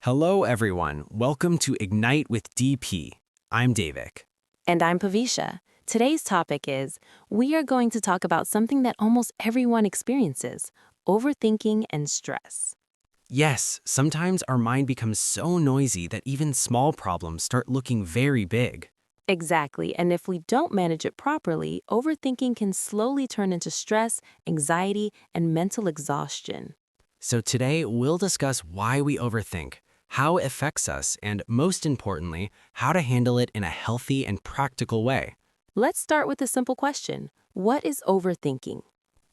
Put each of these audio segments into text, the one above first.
Hello, everyone. Welcome to Ignite with DP. I'm Davik. And I'm Pavisha. Today's topic is we are going to talk about something that almost everyone experiences, overthinking and stress. Yes, sometimes our mind becomes so noisy that even small problems start looking very big. Exactly, and if we don't manage it properly, overthinking can slowly turn into stress, anxiety, and mental exhaustion. So today, we'll discuss why we overthink, how it affects us, and most importantly, how to handle it in a healthy and practical way. Let's start with a simple question. What is overthinking?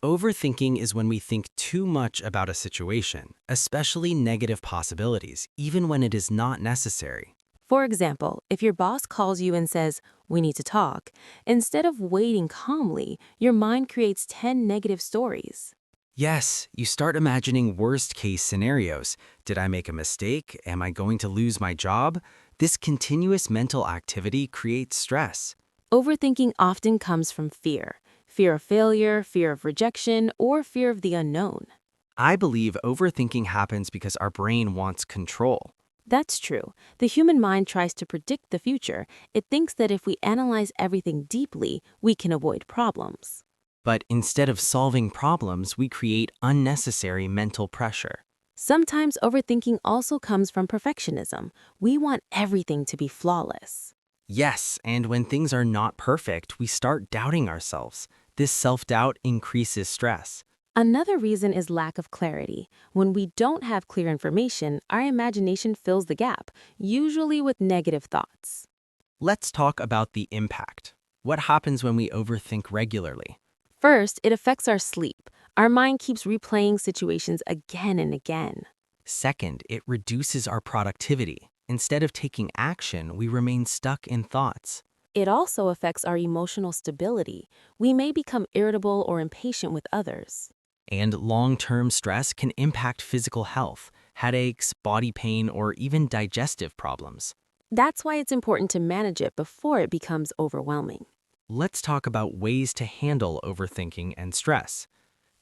Overthinking is when we think too much about a situation, especially negative possibilities, even when it is not necessary. For example, if your boss calls you and says, "We need to talk," instead of waiting calmly, your mind creates 10 negative stories. Yes, you start imagining worst-case scenarios. Did I make a mistake? Am I going to lose my job? This continuous mental activity creates stress. Overthinking often comes from fear of failure, fear of rejection, or fear of the unknown. I believe overthinking happens because our brain wants control. That's true. The human mind tries to predict the future. It thinks that if we analyze everything deeply, we can avoid problems. But instead of solving problems, we create unnecessary mental pressure. Sometimes overthinking also comes from perfectionism. We want everything to be flawless. Yes, and when things are not perfect, we start doubting ourselves. This self-doubt increases stress. Another reason is lack of clarity. When we don't have clear information, our imagination fills the gap, usually with negative thoughts. Let's talk about the impact. What happens when we overthink regularly? First, it affects our sleep. Our mind keeps replaying situations again and again. Second, it reduces our productivity. Instead of taking action, we remain stuck in thoughts. It also affects our emotional stability. We may become irritable or impatient with others. And long-term stress can impact physical health, headaches, body pain, or even digestive problems. That's why it's important to manage it before it becomes overwhelming. Let's talk about ways to handle overthinking and stress.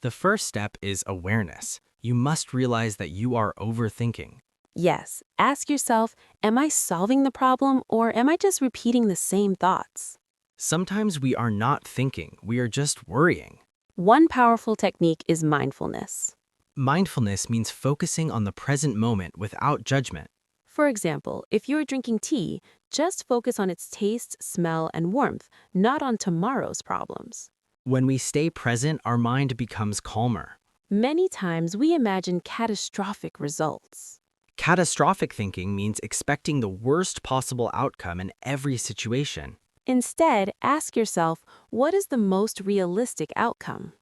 The first step is awareness. You must realize that you are overthinking. Yes, ask yourself, am I solving the problem or am I just repeating the same thoughts? Sometimes we are not thinking, we are just worrying. One powerful technique is mindfulness. Mindfulness means focusing on the present moment without judgment. For example, if you're drinking tea, just focus on its taste, smell, and warmth, not on tomorrow's problems. When we stay present, our mind becomes calmer. Many times we imagine catastrophic results. Catastrophic thinking means expecting the worst possible outcome in every situation. Instead, ask yourself, what is the most realistic outcome?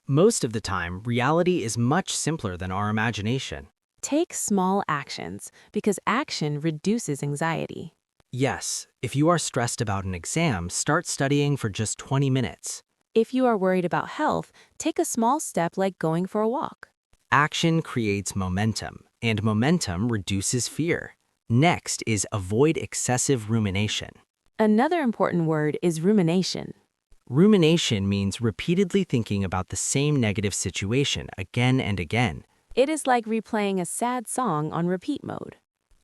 Most of the time, reality is much simpler than our imagination. Take small actions, because action reduces anxiety. Yes, if you are stressed about an exam, start studying for just 20 minutes. If you are worried about health, take a small step like going for a walk. Action creates momentum, and momentum reduces fear. Next is avoid excessive rumination. Another important word is rumination. Rumination means repeatedly thinking about the same negative situation again and again. It is like replaying a sad song on repeat mode.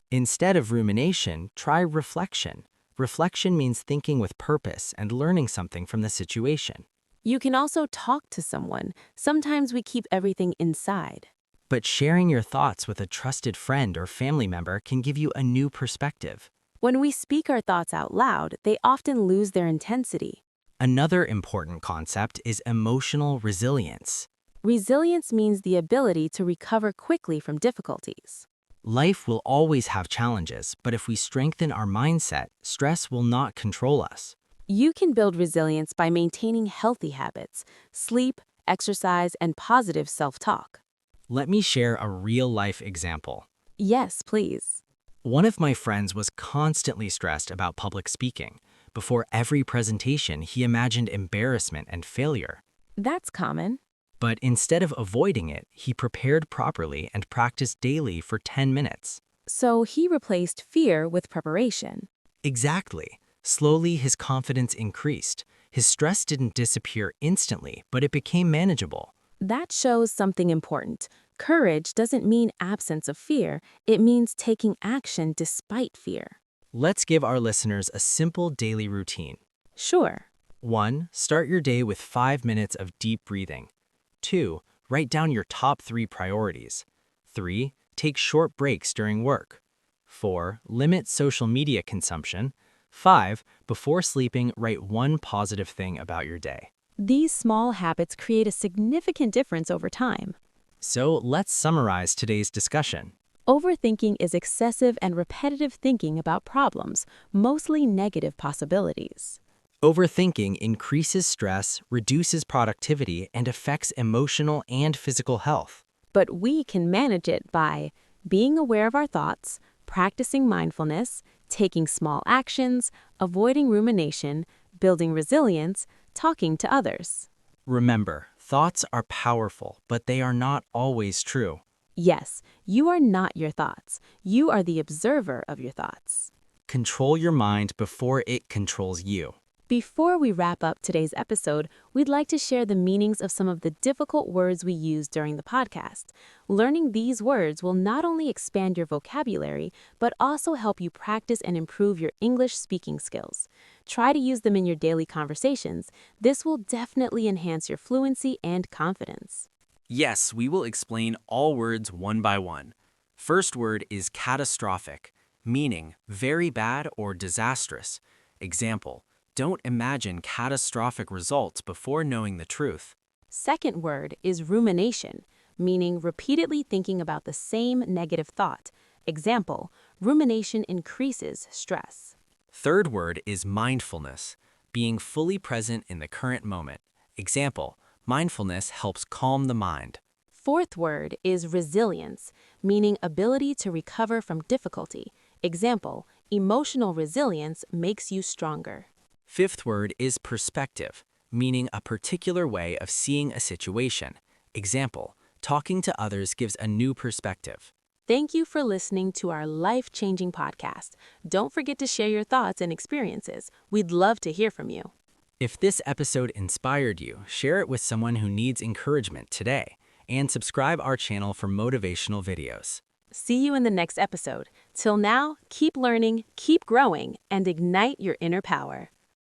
Instead of rumination, try reflection. Reflection means thinking with purpose and learning something from the situation. You can also talk to someone. Sometimes we keep everything inside. But sharing your thoughts with a trusted friend or family member can give you a new perspective. When we speak our thoughts out loud, they often lose their intensity. Another important concept is emotional resilience. Resilience means the ability to recover quickly from difficulties. Life will always have challenges, but if we strengthen our mindset, stress will not control us. You can build resilience by maintaining healthy habits, sleep, exercise, and positive self-talk. Let me share a real-life example. Yes, please. One of my friends was constantly stressed about public speaking. Before every presentation, he imagined embarrassment and failure. That's common. But instead of avoiding it, he prepared properly and practiced daily for 10 minutes. So he replaced fear with preparation. Exactly. Slowly, his confidence increased. His stress didn't disappear instantly, but it became manageable. That shows something important. Courage doesn't mean absence of fear, it means taking action despite fear. Let's give our listeners a simple daily routine. Sure. 1. Start your day with 5 minutes of deep breathing. 2. Write down your top 3 priorities. 3. Take short breaks during work. 4. Limit social media consumption. 5. Before sleeping, write one positive thing about your day. These small habits create a significant difference over time. So let's summarize today's discussion. Overthinking is excessive and repetitive thinking about problems, mostly negative possibilities. Overthinking increases stress, reduces productivity, and affects emotional and physical health. But we can manage it by being aware of our thoughts, practicing mindfulness, taking small actions, avoiding rumination, building resilience, talking to others. Remember, thoughts are powerful, but they are not always true. Yes, you are not your thoughts. You are the observer of your thoughts. Control your mind before it controls you. Before we wrap up today's episode, we'd like to share the meanings of some of the difficult words we use during the podcast. Learning these words will not only expand your vocabulary, but also help you practice and improve your English speaking skills. Try to use them in your daily conversations. This will definitely enhance your fluency and confidence. Yes, we will explain all words one by one. First word is catastrophic, meaning very bad or disastrous. Example, don't imagine catastrophic results before knowing the truth. Second word is rumination, meaning repeatedly thinking about the same negative thought. Example, rumination increases stress. Third word is mindfulness, being fully present in the current moment. Example, mindfulness helps calm the mind. Fourth word is resilience, meaning ability to recover from difficulty. Example, emotional resilience makes you stronger. Fifth word is perspective, meaning a particular way of seeing a situation. Example, talking to others gives a new perspective. Thank you for listening to our life-changing podcast. Don't forget to share your thoughts and experiences. We'd love to hear from you. If this episode inspired you, share it with someone who needs encouragement today, and subscribe our channel for motivational videos. See you in the next episode. Till now, keep learning, keep growing, and ignite your inner power.